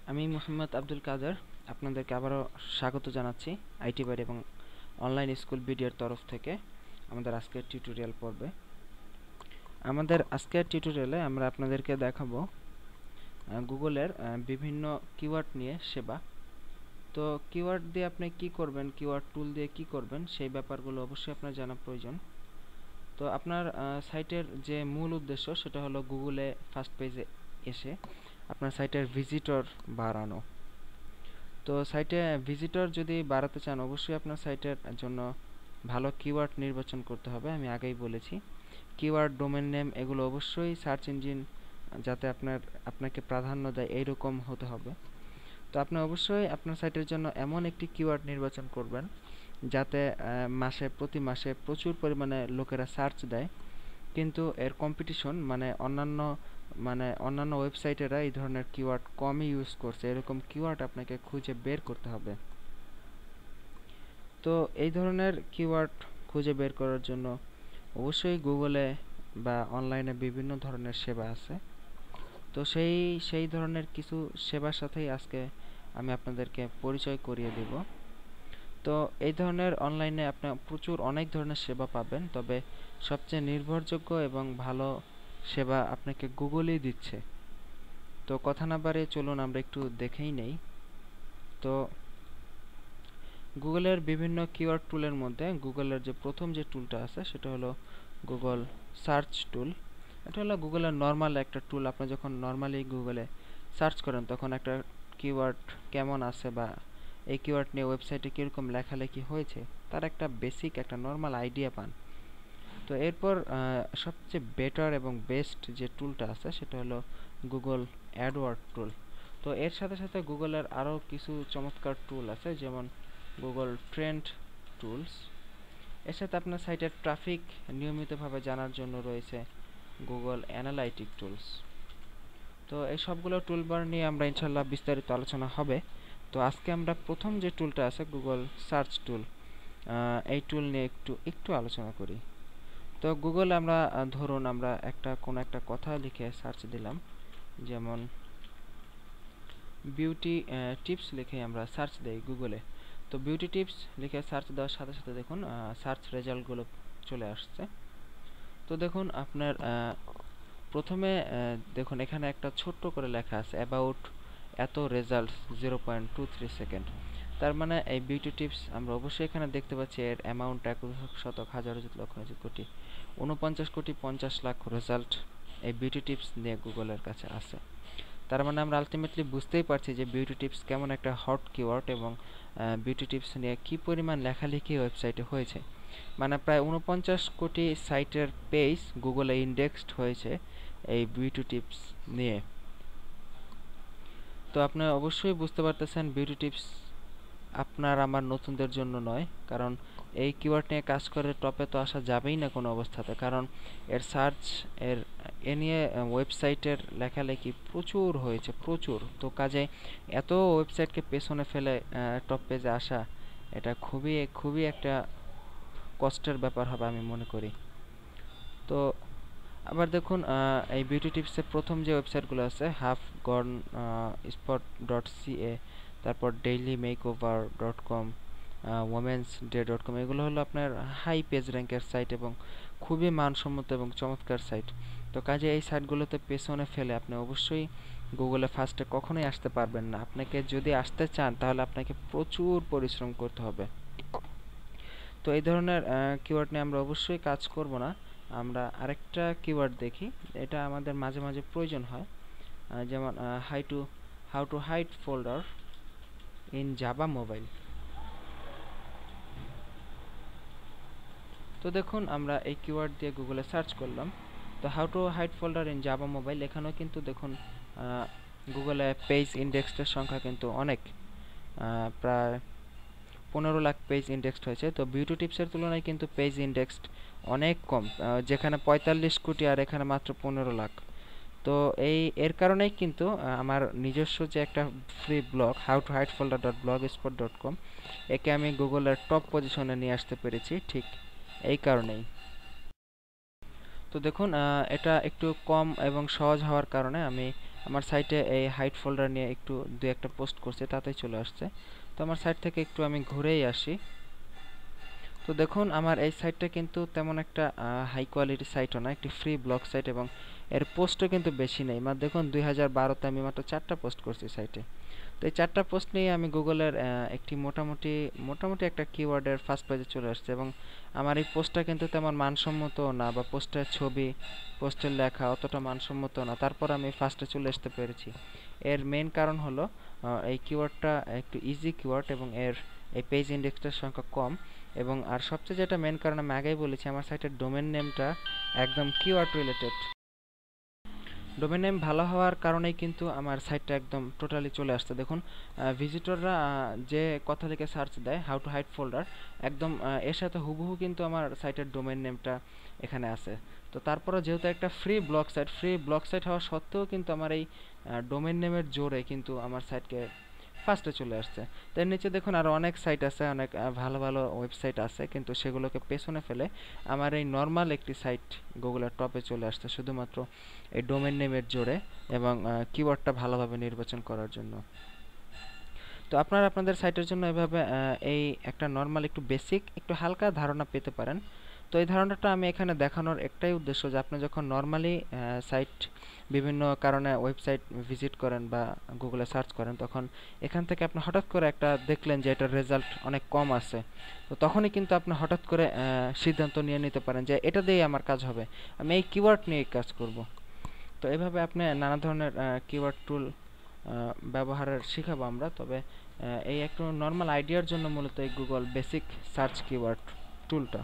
আমি মোহাম্মদ আব্দুল কাদের আপনাদেরকে আবারও স্বাগত জানাচ্ছি আইটি বাইরে এবং অনলাইন স্কুল বিডির তরফ থেকে আমাদের আজকের টিউটোরিয়াল পর্বে। আমাদের আজকের টিউটোরিয়ালে আমরা আপনাদেরকে দেখাবো গুগলের বিভিন্ন কিওয়ার্ড নিয়ে সেবা। তো কিওয়ার্ড দিয়ে আপনি কি করবেন, কিওয়ার্ড টুল দিয়ে কি করবেন, সেই ব্যাপারগুলো অবশ্যই আপনার জানা প্রয়োজন। তো আপনার সাইটের যে মূল উদ্দেশ্য সেটা হলো গুগলে ফার্স্ট পেজে এসে আপনার সাইটের ভিজিটর বাড়ানো। তো সাইটে ভিজিটর যদি বাড়াতে চান অবশ্যই আপনার সাইটের জন্য ভালো কিওয়ার্ড নির্বাচন করতে হবে। আমি আগেই বলেছি কিওয়ার্ড, ডোমেন নেম এগুলো অবশ্যই সার্চ ইঞ্জিন যাতে আপনাকে প্রাধান্য দেয় এইরকম হতে হবে। তো আপনি অবশ্যই আপনার সাইটের জন্য এমন একটি কিওয়ার্ড নির্বাচন করবেন যাতে প্রতি মাসে প্রচুর পরিমাণে লোকেরা সার্চ দেয়, কিন্তু এর কম্পিটিশন অন্যান্য ওয়েবসাইটেরা এই ধরনের কিওয়ার্ড কমই ইউজ করছে, এরকম কিওয়ার্ড আপনাকে খুঁজে বের করতে হবে। তো এই ধরনের কিওয়ার্ড খুঁজে বের করার জন্য অবশ্যই গুগলে বা অনলাইনে বিভিন্ন ধরনের সেবা আছে। তো সেই ধরনের কিছু সেবার সাথেই আজকে আমি আপনাদেরকে পরিচয় করিয়ে দেব। তো এই ধরনের অনলাইনে আপনি অনেক ধরনের সেবা পাবেন, তবে সবচেয়ে নির্ভরযোগ্য এবং ভালো সেবা আপনাকে গুগলই দিচ্ছে। তো কথা না বাড়িয়ে চলুন আমরা একটু দেখেই নেই। তো গুগলের বিভিন্ন কিওয়ার্ড টুলের মধ্যে গুগলের যে প্রথম যে টুলটা আছে সেটা হলো গুগল সার্চ টুল। এটা হলো গুগলের নর্মাল একটা টুল। আপনি যখন নর্মালি গুগলে সার্চ করেন তখন একটা কিওয়ার্ড কেমন আছে বা এই কিওয়ার্ড নিয়ে ওয়েবসাইটে কীরকম লেখালেখি হয়েছে তার একটা বেসিক একটা নর্মাল আইডিয়া পান। তো এরপর সবচেয়ে বেটার এবং বেস্ট যে টুলটা আছে সেটা হলো গুগল অ্যাডওয়ার্ড টুল। তো এর সাথে সাথে গুগলের আরও কিছু চমৎকার টুল আছে, যেমন গুগল ট্রেন্ড টুলস। এর সাথে আপনার সাইটের ট্রাফিক নিয়মিতভাবে জানার জন্য রয়েছে গুগল অ্যানালাইটিক টুলস। তো এই সবগুলো টুলবার নিয়ে আমরা ইনশাল্লাহ বিস্তারিত আলোচনা হবে। তো আজকে আমরা প্রথম যে টুলটা আছে গুগল সার্চ টুল, এই টুল নিয়ে একটু আলোচনা করি। তো গুগল আমরা ধরুন আমরা কোনো একটা কথা লিখে সার্চ দিলাম, যেমন বিউটি টিপস লিখে আমরা সার্চ দেই গুগলে। তো বিউটি টিপস লিখে সার্চ দেওয়ার সাথে সাথে দেখুন সার্চ রেজাল্টগুলো চলে আসছে। তো দেখুন আপনার প্রথমে দেখুন এখানে একটা ছোট্ট করে লেখা আছে অ্যাবাউট এত রেজাল্ট 0.23 সেকেন্ড। তার মানে এই বিউটি টিপস আমরা অবশ্যই এখানে দেখতে পাচ্ছি এর অ্যামাউন্ট 1,000,000 হাজার লক্ষ কোটি 49,50,00,000 রেজাল্ট এই বিউটি টিপস নিয়ে গুগলের কাছে আছে। তার মানে আমরা আলটিমেটলি বুঝতেই পারছি যে বিউটি টিপস কেমন একটা হট কিওয়ার্ড এবং বিউটি টিপস নিয়ে কী পরিমাণ লেখালেখি ওয়েবসাইটে হয়েছে। মানে প্রায় 49 কোটি সাইটের পেজ গুগলে ইন্ডেক্সড হয়েছে এই বিউটি টিপস নিয়ে। তো আপনি অবশ্যই বুঝতে পারতেছেন বিউটি টিপস আপনার আমার নতুনদের জন্য নয়, কারণ এই কিওয়ার্ড নিয়ে কাজ করে টপে তো আসা যাবেই না কোনো অবস্থাতে, কারণ এর সার্চ এ নিয়ে ওয়েবসাইটের লেখালেখি প্রচুর হয়েছে, প্রচুর। তো কাজে এত ওয়েবসাইটকে পেছনে ফেলে টপ পেজে আসা এটা খুবই একটা কষ্টের ব্যাপার হবে আমি মনে করি। তো আবার দেখুন এই বিউটি টিপসের প্রথম যে ওয়েবসাইটগুলো আছে halfgone.spot.ca, তারপর dailymakeover.com, womensday.com, এগুলো হলো আপনার হাই পেজ র্যাঙ্কের সাইট এবং খুবই মানসম্মত এবং চমৎকার সাইট। তো কাজে এই সাইটগুলোতে পেছনে ফেলে আপনি অবশ্যই গুগলে ফার্স্টে কখনোই আসতে পারবেন না। আপনাকে যদি আসতে চান তাহলে আপনাকে প্রচুর পরিশ্রম করতে হবে। তো এই ধরনের কিওয়ার্ড নিয়ে আমরা অবশ্যই কাজ করব না। আমরা আরেকটা কিওয়ার্ড দেখি, এটা আমাদের মাঝে মাঝে প্রয়োজন হয়, যেমন how to hide folder in Java mobile. তো দেখুন আমরা এই কিওয়ার্ড দিয়ে গুগলে সার্চ করলাম। তো how to hide folder in Java mobile, এখানেও কিন্তু দেখুন গুগলে পেজ ইন্ডেক্সের সংখ্যা কিন্তু অনেক, প্রায় 15 লাখ পেজ ইন্ডেক্সড হয়েছে। তো বিউটি টিপসের তুলনায় কিন্তু পেজ ইন্ডেক্সড অনেক কম, যেখানে 45 কোটি আর এখানে মাত্র 15 লাখ। তো এর কারণেই কিন্তু আমার নিজস্ব যে একটা ফ্রি ব্লগ howtohidefolder.blogspot.com, একে আমি গুগলের টপ পজিশনে নিয়ে আসতে পেরেছি ঠিক এই কারণেই। তো দেখুন এটা একটু কম এবং সহজ হওয়ার কারণে আমি আমার সাইটে এই হাইড ফোল্ডার নিয়ে একটু দু একটা পোস্ট করছে, তাতেই চলে আসছে। তো আমার সাইট থেকে একটু আমি ঘুরেই আসি। তো দেখুন আমার এই সাইটটা কিন্তু তেমন একটা হাই কোয়ালিটি সাইটও না, একটি ফ্রি ব্লগ সাইট, এবং এর পোস্টও কিন্তু বেশি নেই। মানে দেখুন 2012-তে আমি মাত্র 4টা পোস্ট করছি সাইটে। তো এই 4টা পোস্ট নিয়ে আমি গুগলের একটি মোটামুটি একটা কিওয়ার্ডের ফার্স্ট পেজে চলে আসছে, এবং আমার এই পোস্টটা কিন্তু তেমন মানসম্মত না, বা পোস্টের ছবি, পোস্টের লেখা অতটা মানসম্মত না, তারপর আমি ফার্স্টে চলে আসতে পেরেছি। এর মেইন কারণ হলো এই কিওয়ার্ডটা একটু ইজি কিওয়ার্ড, এবং এর এই পেজ ইন্ডেক্সটার সংখ্যা কম, এবং আর সবচেয়ে যেটা মেইন কারণ আমি আগেই বলেছি, আমার সাইটের ডোমেন নেমটা একদম কিওয়ার্ড রিলেটেড। ডোমেন নেম ভালো হওয়ার কারণেই কিন্তু আমার সাইটটা একদম টোটালি চলে আসছে। দেখুন ভিজিটররা যে কথা লিখে সার্চ দেয়, হাউ টু হাইড ফোল্ডার, একদম এর সাথে হুবহু কিন্তু আমার সাইটের ডোমেন নেমটা এখানে আছে। তো তারপরে যেহেতু একটা ফ্রি ব্লগ সাইট হওয়া সত্ত্বেও কিন্তু আমার এই ডোমেন নেমের জোরে কিন্তু আমার সাইটকে ফার্স্টে চলে আসছে। তার নিচে দেখুন আরও অনেক সাইট আছে, অনেক ভালো ভালো ওয়েবসাইট আছে, কিন্তু সেগুলোকে পেছনে ফেলে আমার এই নর্মাল একটি সাইট গুগলের টপে চলে আসছে, শুধুমাত্র এই ডোমেন নেমের জোরে এবং কিওয়ার্ডটা ভালোভাবে নির্বাচন করার জন্য। তো আপনারা আপনাদের সাইটের জন্য এভাবে এই একটা নর্মাল একটু বেসিক একটু হালকা ধারণা পেতে পারেন। তো এই ধারণাটা আমি এখানে দেখানোর একটাই উদ্দেশ্য যে আপনি যখন নর্মালি সাইট বিভিন্ন কারণে ওয়েবসাইট ভিজিট করেন বা গুগলে সার্চ করেন, তখন এখান থেকে আপনি হঠাৎ করে একটা দেখলেন যে এটার রেজাল্ট অনেক কম আছে, তো তখনই কিন্তু আপনি হঠাৎ করে সিদ্ধান্ত নিয়ে নিতে পারেন যে এটা দিয়েই আমার কাজ হবে, আমি এই কিওয়ার্ড নিয়ে কাজ করব। তো এভাবে আপনি নানা ধরনের কিওয়ার্ড টুল ব্যবহারের শিখাবো আমরা। তবে এই একটু নর্মাল আইডিয়ার জন্য মূলত এই গুগল বেসিক সার্চ কিওয়ার্ড টুলটা।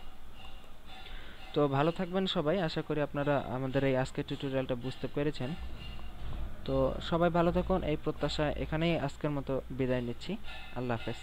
তো ভালো থাকবেন সবাই, আশা করি আপনারা আমাদের এই আজকের টিউটোরিয়ালটা বুঝতে পেরেছেন। তো সবাই ভালো থাকুন এই প্রত্যাশা এখানেই আজকের মতো বিদায় নিচ্ছি। আল্লাহ হাফেজ।